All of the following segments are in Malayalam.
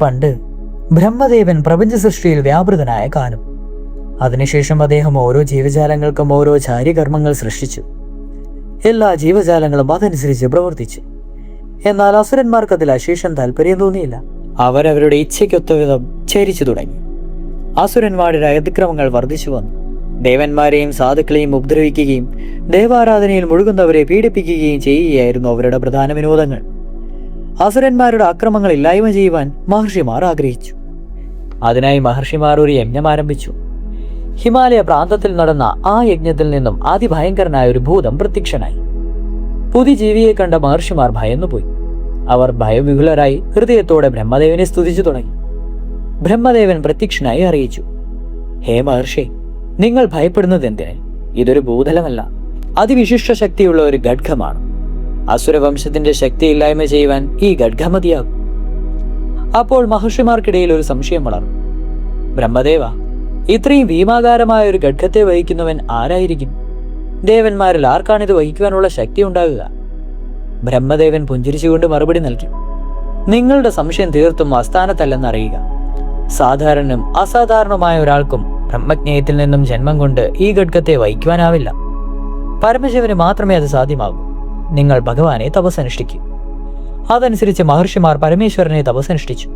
പണ്ട് ബ്രഹ്മദേവൻ പ്രപഞ്ച സൃഷ്ടിയിൽ വ്യാപൃതനായ കാലം. അതിനുശേഷം അദ്ദേഹം ഓരോ ജീവജാലങ്ങൾക്കും ഓരോ ചാര്യകർമ്മങ്ങൾ സൃഷ്ടിച്ചു. എല്ലാ ജീവജാലങ്ങളും അതനുസരിച്ച് പ്രവർത്തിച്ചു. എന്നാൽ അസുരന്മാർക്ക് അതിൽ അശേഷം താല്പര്യം തോന്നിയില്ല. അവരവരുടെ ഇച്ഛയ്ക്കൊത്ത വിധം ചരിച്ചു തുടങ്ങി. അസുരന്മാരുടെ അതിക്രമങ്ങൾ വർദ്ധിച്ചു വന്നു. ദേവന്മാരെയും സാധുക്കളെയും ഉപദ്രവിക്കുകയും ദേവാരാധനയിൽ മുഴുകുന്നവരെ പീഡിപ്പിക്കുകയും ചെയ്യുകയായിരുന്നു അവരുടെ പ്രധാന വിനോദങ്ങൾ. അസുരന്മാരുടെ അക്രമങ്ങൾ ഇല്ലായ്മ ചെയ്യുവാൻ മഹർഷിമാർ ആഗ്രഹിച്ചു. അതിനായി മഹർഷിമാർ ഒരു യജ്ഞം ആരംഭിച്ചു. ഹിമാലയ പ്രാന്തത്തിൽ നടന്ന ആ യജ്ഞത്തിൽ നിന്നും അതിഭയങ്കരനായ ഒരു ഭൂതം പ്രത്യക്ഷനായി. പുതിയ ജീവിയെ കണ്ട മഹർഷിമാർ ഭയന്നുപോയി. അവർ ഭയവിഹുലരായി ഹൃദയത്തോടെ ബ്രഹ്മദേവനെ സ്തുതിച്ചു തുടങ്ങി. ബ്രഹ്മദേവൻ പ്രത്യക്ഷനായി അറിയിച്ചു, ഹേ മഹർഷി, നിങ്ങൾ ഭയപ്പെടുന്നത് എന്തിന്? ഇതൊരു ഭൂതലമല്ല, അതിവിശിഷ്ട ശക്തിയുള്ള ഒരു ഖഡ്ഗമാണ്. അസുരവംശത്തിന്റെ ശക്തി ഇല്ലായ്മ ചെയ്യുവാൻ ഈ ഖഡ്ഗം മതിയാകും. അപ്പോൾ മഹർഷിമാർക്കിടയിൽ ഒരു സംശയം വളർന്നു. ബ്രഹ്മദേവ, ഇത്രയും ഭീമാകാരമായ ഒരു ഖഡ്ഗത്തെ വഹിക്കുന്നവൻ ആരായിരിക്കും? ദേവന്മാരിൽ ആർക്കാണിത് വഹിക്കുവാനുള്ള ശക്തി ഉണ്ടാകുക? ബ്രഹ്മദേവൻ പുഞ്ചിരിച്ചുകൊണ്ട് മറുപടി നൽകി, നിങ്ങളുടെ സംശയം തീർത്തും അസ്ഥാനത്തല്ലെന്നറിയുക. സാധാരണനും അസാധാരണമായ ഒരാൾക്കും ബ്രഹ്മജ്ഞേയത്തിൽ നിന്നും ജന്മം കൊണ്ട് ഈ ഖഡ്ഗത്തെ വഹിക്കുവാനാവില്ല. പരമശിവന് മാത്രമേ അത് സാധ്യമാകൂ. നിങ്ങൾ ഭഗവാനെ തപസ്സനുഷ്ഠിക്കും. അതനുസരിച്ച് മഹർഷിമാർ പരമേശ്വരനെ തപസ്സനുഷ്ഠിച്ചു.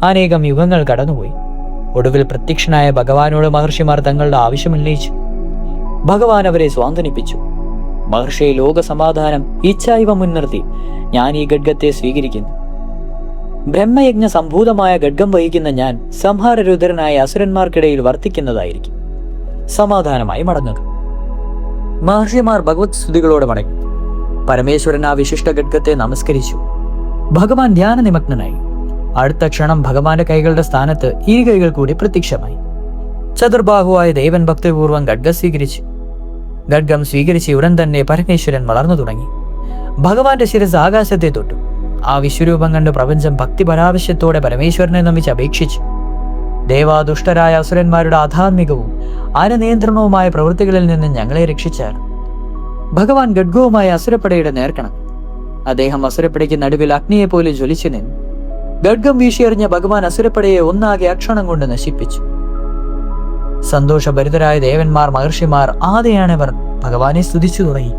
അനേകം യുഗങ്ങൾ കടന്നുപോയി. ഒടുവിൽ പ്രത്യക്ഷനായ ഭഗവാനോട് മഹർഷിമാർ തങ്ങളുടെ ആവശ്യം ഉന്നയിച്ചു. ഭഗവാൻ അവരെ സ്വാന്തനിപ്പിച്ചു. മഹർഷി, ലോകസമാധാനം ഇച്ഛായിവ മുൻനിർത്തി ഞാൻ ഈ ഖഡ്ഗത്തെ സ്വീകരിക്കുന്നു. ബ്രഹ്മയജ്ഞ സംഭൂതമായ ഖഡ്ഗം വഹിക്കുന്ന ഞാൻ സംഹാരരുദ്രനായ അസുരന്മാർക്കിടയിൽ വർത്തിക്കുന്നതായിരിക്കും. സമാധാനമായി മടങ്ങുക. മഹർഷിമാർ ഭഗവത് സ്തുതികളോടെ മടങ്ങി. പരമേശ്വരൻ ആ വിശിഷ്ട ഖഡ്ഗത്തെ നമസ്കരിച്ചു. ഭഗവാൻ ധ്യാന നിമഗ്നനായി. അടുത്ത ക്ഷണം ഭഗവാന്റെ കൈകളുടെ സ്ഥാനത്ത് ഈ കൈകൾ കൂടി പ്രത്യക്ഷമായി. ചതുർബാഹുവായ ദേവൻ ഭക്തിപൂർവ്വം ഖഡ്ഗം സ്വീകരിച്ചു. ഖഡ്ഗം സ്വീകരിച്ച് ഉടൻ തന്നെ പരമേശ്വരൻ വളർന്നു തുടങ്ങി. ഭഗവാന്റെ ശിരസ് ആകാശത്തെ തൊട്ടു. ആ വിശ്വരൂപം കണ്ട് പ്രപഞ്ചം ഭക്തിപരാവശ്യത്തോടെ പരമേശ്വരനെ നമിച്ച് അപേക്ഷിച്ചു. ദേവാദുഷ്ടരായ അസുരന്മാരുടെ അധാർമികവും അനനിയന്ത്രണവുമായ പ്രവൃത്തികളിൽ നിന്ന് ഞങ്ങളെ രക്ഷിച്ചാൽ. ഭഗവാൻ ഖഡ്ഗവുമായ അസുരപ്പടയുടെ നേർക്കണം. അദ്ദേഹം അസുരപ്പടയ്ക്ക് നടുവിൽ അഗ്നിയെപ്പോലെ ജ്വലിച്ചു നിന്നു. ഖഡ്ഗം വീശിയെറിഞ്ഞ ഭഗവാൻ അസുരപ്പടയെ ഒന്നാകെ അക്ഷണം കൊണ്ട് നശിപ്പിച്ചു. സന്തോഷഭരിതരായ ദേവന്മാർ, മഹർഷിമാർ, ആദയാണവർ ഭഗവാനെ സ്തുതിച്ചു തുടങ്ങി.